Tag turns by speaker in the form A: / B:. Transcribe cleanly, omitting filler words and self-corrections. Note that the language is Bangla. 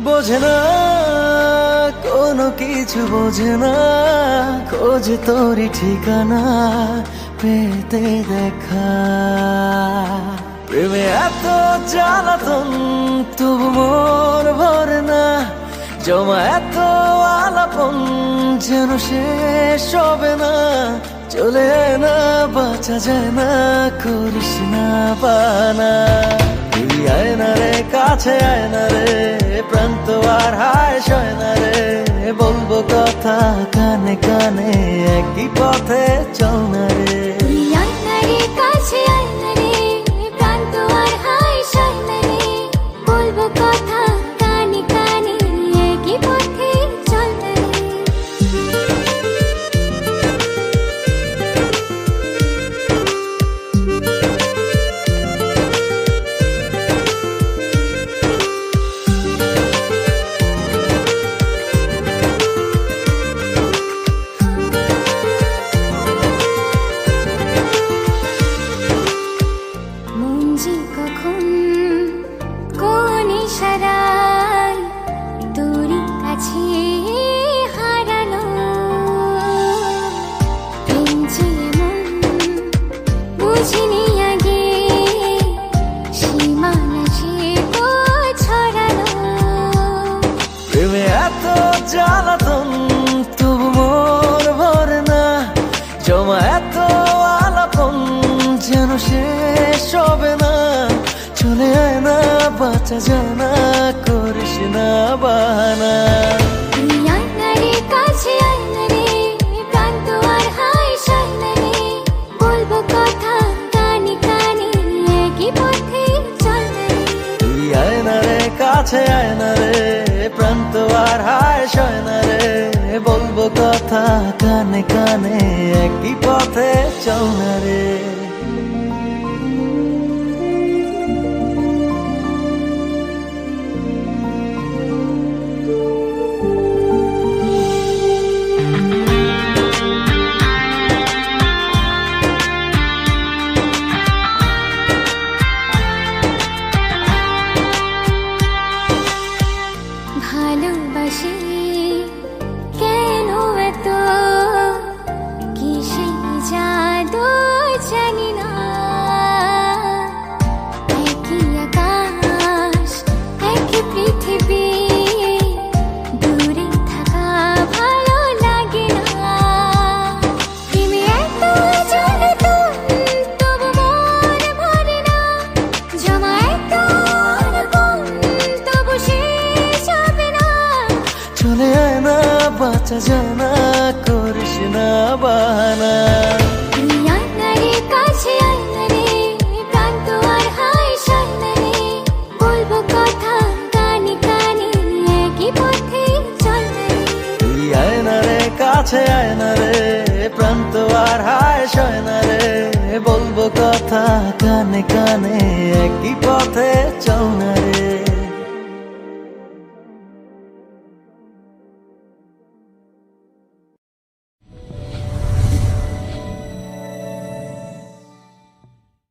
A: বোঝে না কোনো কিছু, বোঝে না খোঁজে তোরই ঠিকানা পেতে দেখা। প্রেমে এত জ্বালাতন তবু মন ভরে না, জমা এত আলাপন যেন শেষ হবে না। চলে না বাঁচা যায় না, করিস না বানা। তুই আয় না রে কাছে, আয় না রে প্রাণ তো আর হায় সয় না রে। বলবো কথা কানে কানে, একই পথে চল না রে।
B: তুই আয় না রে কাছে, আয় না রে প্রাণ তো আর হায় সয় না রে। বলবো কথা কানে কানে, একই পথে চল না রে। কখন কোন ইশারায় তোর কাছে হারালো, প্রেম যে এমন বুঝিনি আগে, সীমানা সে তো ছড়ালো।
A: প্রেমে এত জ্বালাতন তবু মন ভরে না, জমা এত আলাপন যেন শেষ হবে না। চলে আয় না বাঁচা যায় না, করিস না বাহানা।
B: তুই আয় না রে কাছে, আয় না রে প্রাণ তো আর হায় সয় না রে। বলবো কথা কানে কানে, একই পথে চল না রে।
A: তুই আয় না রে কাছে, আয় না রে প্রাণ তো আর হায় সয় না রে। বলবো কথা কানে কানে, একই পথে চল না রে।
B: ভালোবাসি কেন এত, কিসে জাদু জানি না। একই আকাশ একই পৃথিবী, দূরে থাকা ভালো লাগে না। প্রেমে এত জ্বালাতন তবু মন ভরে না, জমা এত আলাপন তবু শেষ হবে না।
A: চলে আয় না বাঁচা যায় না, করিস না বাহানা।
B: তুই আয় না রে কাছে, আয় না রে প্রাণ তো আর হায় সয় না রে। বলবো কথা কানে কানে, একই পথে চল না রে।
A: তুই আয় না রে কাছে, আয় না রে প্রাণ তো আর হায় সয় না রে। বলবো কথা কানে কানে, একই পথে চল না রে।